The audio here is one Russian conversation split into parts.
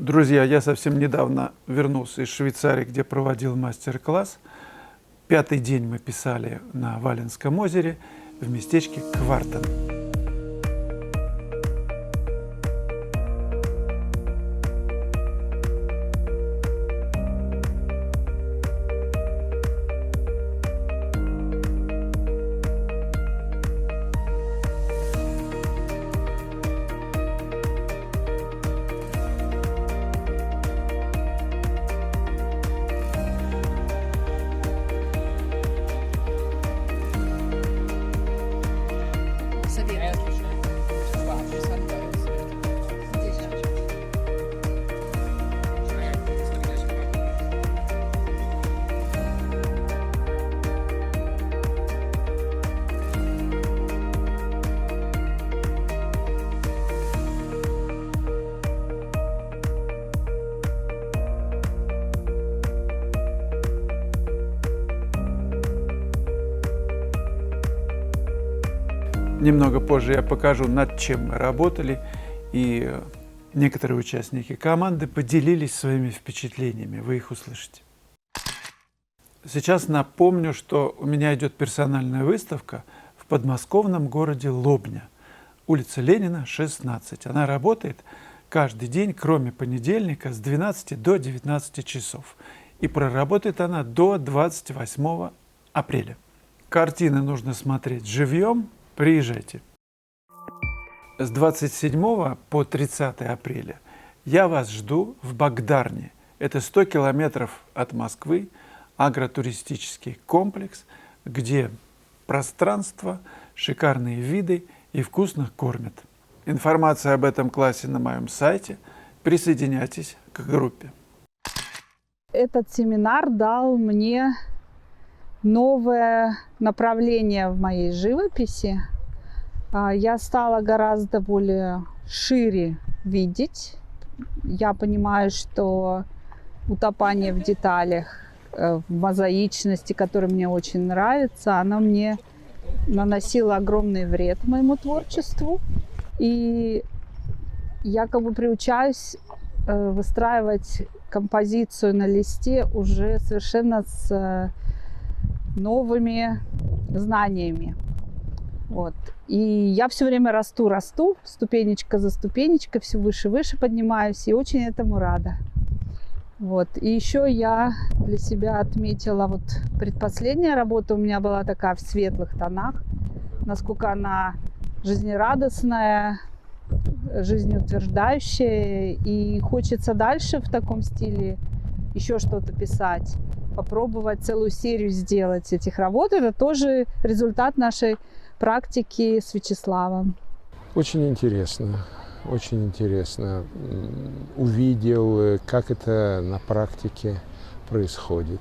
Друзья, я совсем недавно вернулся из Швейцарии, где проводил мастер-класс. 5-й день мы писали на Валенском озере в местечке Квартен. Немного позже я покажу, над чем мы работали, и некоторые участники команды поделились своими впечатлениями. Вы их услышите. Сейчас напомню, что у меня идет персональная выставка в подмосковном городе Лобня, улица Ленина, 16. Она работает каждый день, кроме понедельника, с 12 до 19 часов. И проработает она до 28 апреля. Картины нужно смотреть живьем. Приезжайте. С 27 по 30 апреля я вас жду в Багдарне. Это 100 километров от Москвы, агротуристический комплекс, где пространство, шикарные виды и вкусно кормят. Информация об этом классе на моем сайте. Присоединяйтесь к группе. Этот семинар дал мне новое направление в моей живописи. Я стала гораздо более шире видеть. Я понимаю, что утопание в деталях, в мозаичности, которая мне очень нравится, она мне наносила огромный вред моему творчеству. И я как бы приучаюсь выстраивать композицию на листе уже совершенно с новыми знаниями. Вот. И я все время расту, ступенечка за ступенечкой, все выше и выше поднимаюсь, и очень этому рада. Вот. И еще я для себя отметила, вот предпоследняя работа у меня была такая в светлых тонах, насколько она жизнерадостная, жизнеутверждающая, и хочется дальше в таком стиле еще что-то писать, попробовать целую серию сделать этих работ. Это тоже результат нашей практики с Вячеславом. Очень интересно, увидел, как это на практике происходит,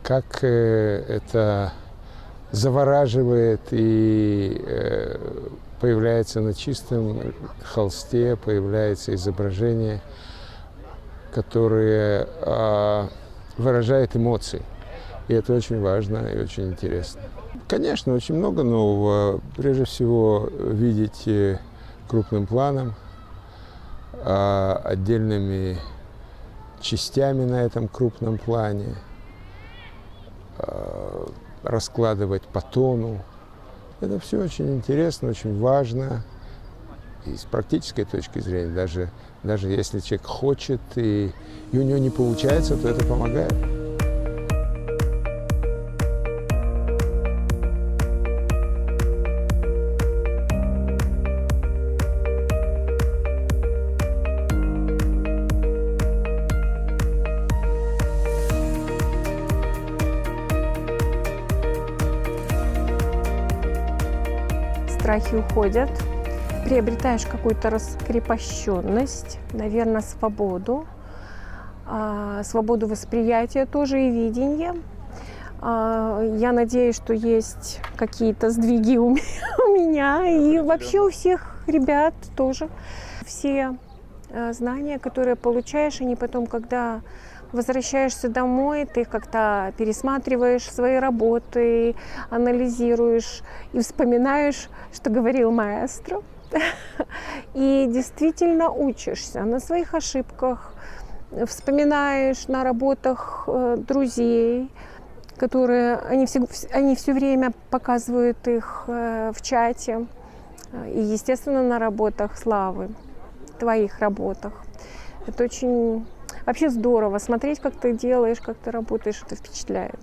как это завораживает и появляется на чистом холсте, появляется изображение, которое выражает эмоции. И это очень важно и очень интересно. Конечно, очень много нового. Прежде всего, видеть крупным планом, отдельными частями на этом крупном плане, раскладывать по тону. Это все очень интересно, очень важно. И с практической точки зрения, даже если человек хочет и у него не получается, то это помогает. Страхи уходят, приобретаешь какую-то раскрепощенность, наверное, свободу, свободу восприятия тоже и видения. Я надеюсь, что есть какие-то сдвиги у меня и вообще у всех ребят тоже. Все знания, которые получаешь, они потом, когда возвращаешься домой, ты как-то пересматриваешь свои работы, анализируешь и вспоминаешь, что говорил маэстро. и действительно учишься на своих ошибках, вспоминаешь на работах друзей, которые они все время показывают их в чате, и, естественно, на работах Славы, твоих работах. Это очень вообще здорово смотреть, как ты делаешь, как ты работаешь, это впечатляет.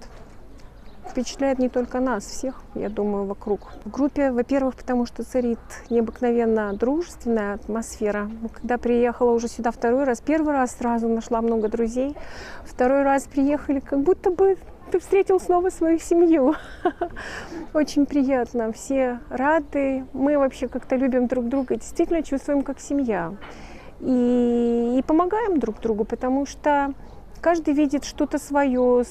Впечатляет не только нас, всех, я думаю, вокруг. В группе, во-первых, потому что царит необыкновенно дружественная атмосфера. Когда приехала уже сюда второй раз, первый раз сразу нашла много друзей, второй раз приехали, как будто бы ты встретил снова свою семью. Очень приятно, все рады, мы вообще как-то любим друг друга, действительно чувствуем как семья. И помогаем друг другу, потому что каждый видит что-то свое.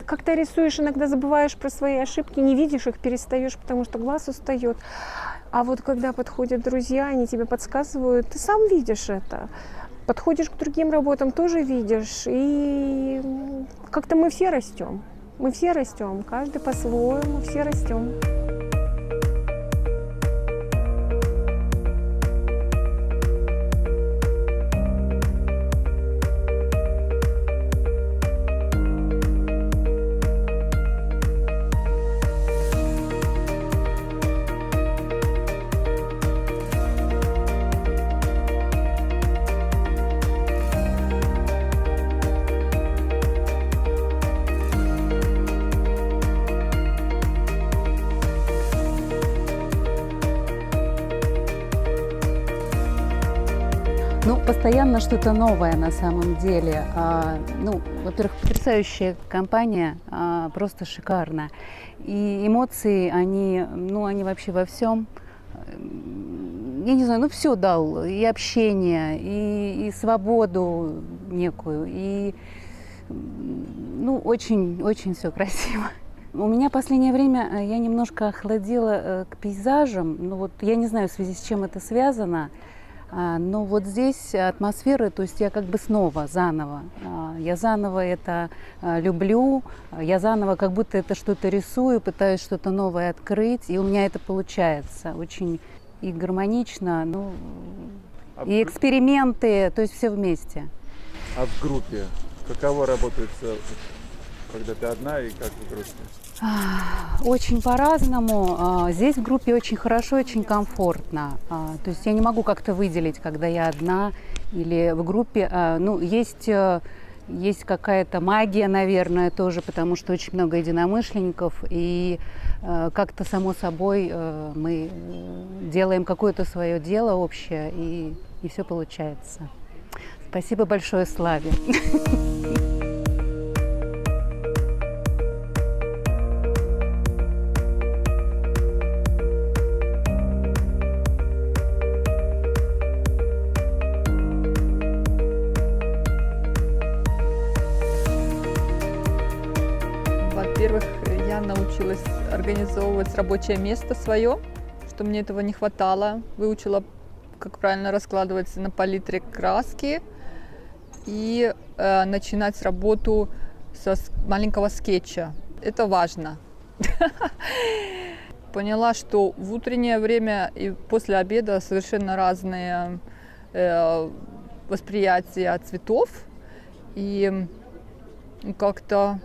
Как-то рисуешь, иногда забываешь про свои ошибки, не видишь их, перестаешь, потому что глаз устает. А вот когда подходят друзья, они тебе подсказывают, ты сам видишь это. Подходишь к другим работам, тоже видишь. И как-то мы все растем. Мы все растем, каждый по-своему, все растем. Ну, постоянно что-то новое на самом деле. Во-первых, потрясающая компания, просто шикарно. И эмоции, они вообще во всем. Я не знаю, все дал. И общение, и свободу некую, и очень все красиво. У меня в последнее время я немножко охладела к пейзажам. Я не знаю, в связи с чем это связано. Но вот здесь атмосфера, то есть я как бы снова, заново. Я заново это люблю, я заново как будто это что-то рисую, пытаюсь что-то новое открыть, и у меня это получается очень и гармонично, и эксперименты, то есть все вместе. А в группе каково работается, когда ты одна и как в группе? Очень по-разному. Здесь в группе очень хорошо, очень комфортно. То есть я не могу как-то выделить, когда я одна или в группе. Есть какая-то магия, наверное, тоже, потому что очень много единомышленников. И как-то само собой мы делаем какое-то свое дело общее, и все получается. Спасибо большое Славе. Во-первых, я научилась организовывать рабочее место свое, что мне этого не хватало. Выучила, как правильно раскладывать на палитре краски и начинать работу со маленького скетча. Это важно. Поняла, что в утреннее время и после обеда совершенно разные восприятия цветов. И как-то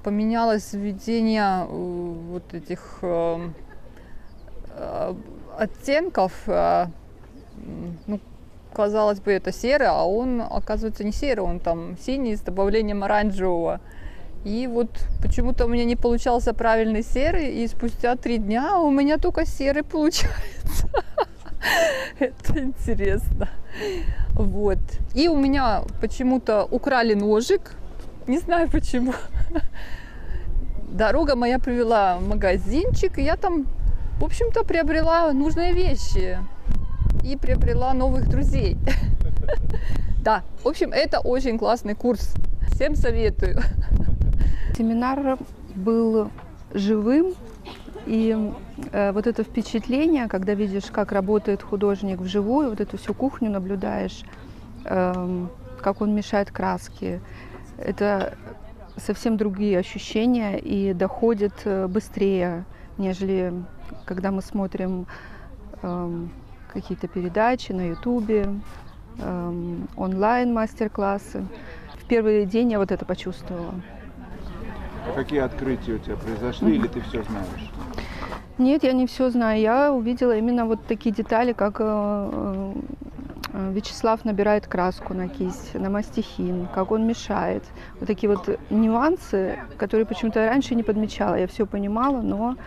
поменялось введение вот этих оттенков. Казалось бы, это серый, а он, оказывается, не серый, он там синий с добавлением оранжевого. И вот почему-то у меня не получался правильный серый, и спустя 3 дня у меня только серый получается. Это интересно. Вот. И у меня почему-то украли ножик. Не знаю почему. Дорога моя привела в магазинчик, и я там, в общем-то, приобрела нужные вещи. И приобрела новых друзей. Да, в общем, это очень классный курс. Всем советую. Семинар был живым, и вот это впечатление, когда видишь, как работает художник вживую, вот эту всю кухню наблюдаешь, как он мешает краски, это совсем другие ощущения и доходит быстрее, нежели когда мы смотрим какие-то передачи на Ютубе, онлайн мастер-классы. В первый день я вот это почувствовала. А какие открытия у тебя произошли, или ты все знаешь? Нет, я не все знаю. Я увидела именно вот такие детали, как Вячеслав набирает краску на кисть, на мастихин, как он мешает. Вот такие вот нюансы, которые почему-то раньше не подмечала. Я все понимала, но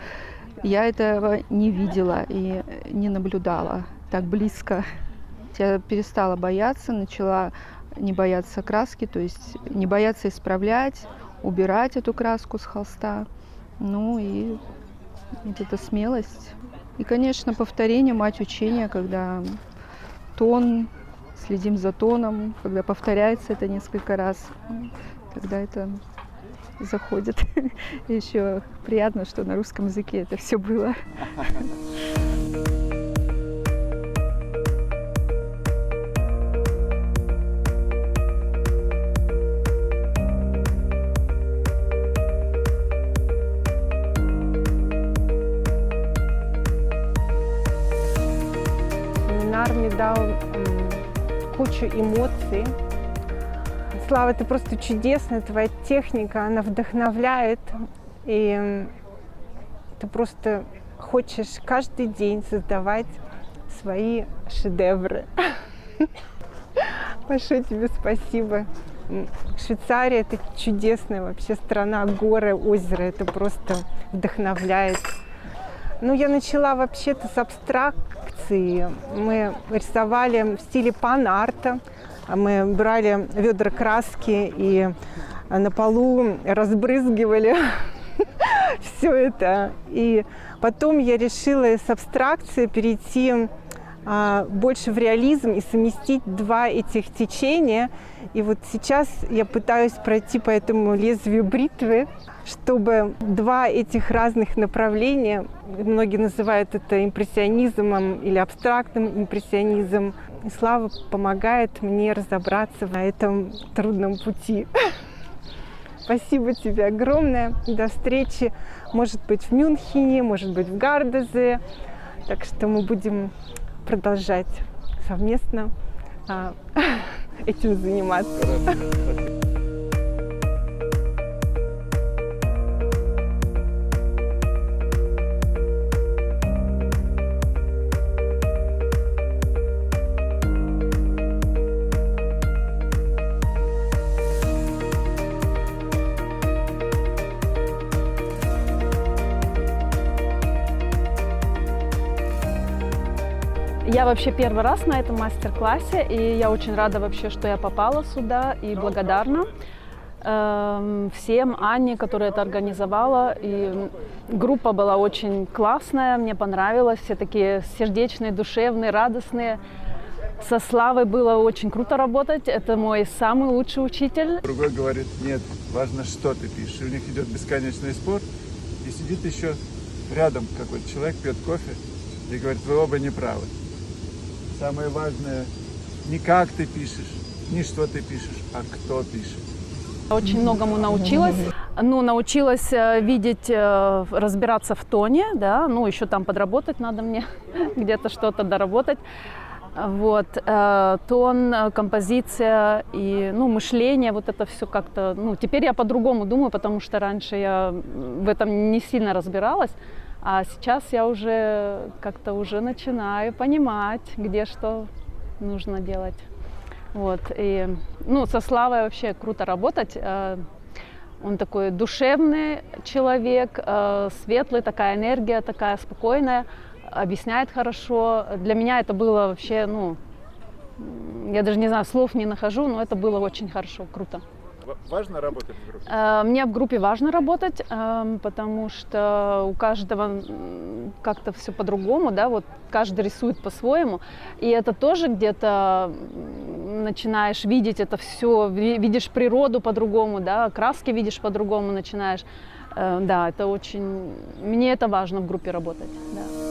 я этого не видела и не наблюдала так близко. Я перестала бояться, начала не бояться краски, то есть не бояться исправлять, убирать эту краску с холста. Ну и вот эта смелость. И, конечно, повторение, мать учения, когда тон, следим за тоном, когда повторяется это несколько раз, когда это заходит. И еще приятно, что на русском языке это все было. Семинар мне дал кучу эмоций. Слава, ты просто чудесная, твоя техника, она вдохновляет. И ты просто хочешь каждый день создавать свои шедевры. Большое тебе спасибо. Швейцария – это чудесная вообще страна, горы, озеро. Это просто вдохновляет. Ну, я начала вообще-то с абстракции. Мы рисовали в стиле пан-арта. Мы брали ведра краски и на полу разбрызгивали все это. И потом я решила с абстракции перейти больше в реализм и совместить два этих течения. И вот сейчас я пытаюсь пройти по этому лезвию бритвы, чтобы два этих разных направления, многие называют это импрессионизмом или абстрактным импрессионизмом, и Слава помогает мне разобраться на этом трудном пути. Спасибо тебе огромное. До встречи, может быть, в Мюнхене, может быть, в Гардезе. Так что мы будем продолжать совместно этим заниматься. Я вообще первый раз на этом мастер-классе, и я очень рада вообще, что я попала сюда, и благодарна всем, Анне, которая это организовала. И группа была очень классная, мне понравилось, все такие сердечные, душевные, радостные. Со Славой было очень круто работать, это мой самый лучший учитель. Другой говорит, нет, важно, что ты пишешь. И у них идет бесконечный спор, и сидит еще рядом какой-то человек, пьет кофе, и говорит, вы оба неправы. Самое важное не как ты пишешь, не что ты пишешь, а кто пишет. Очень многому научилась. Ну, научилась видеть, разбираться в тоне, да, ну, еще там подработать надо мне, где-то что-то доработать. Вот, тон, композиция и, ну, мышление, вот это все как-то, ну, теперь я по-другому думаю, потому что раньше я в этом не сильно разбиралась. А сейчас я уже как-то уже начинаю понимать, где что нужно делать. Вот. И, ну, со Славой вообще круто работать. Он такой душевный человек, светлый, такая энергия, такая спокойная, объясняет хорошо. Для меня это было вообще, ну, я даже не знаю, слов не нахожу, но это было очень хорошо, круто. Важно работать в группе? Мне в группе важно работать, потому что у каждого как-то все по-другому, да, вот каждый рисует по-своему, и это тоже где-то начинаешь видеть это все, видишь природу по-другому, да, краски видишь по-другому начинаешь, да, это очень, мне это важно в группе работать, да.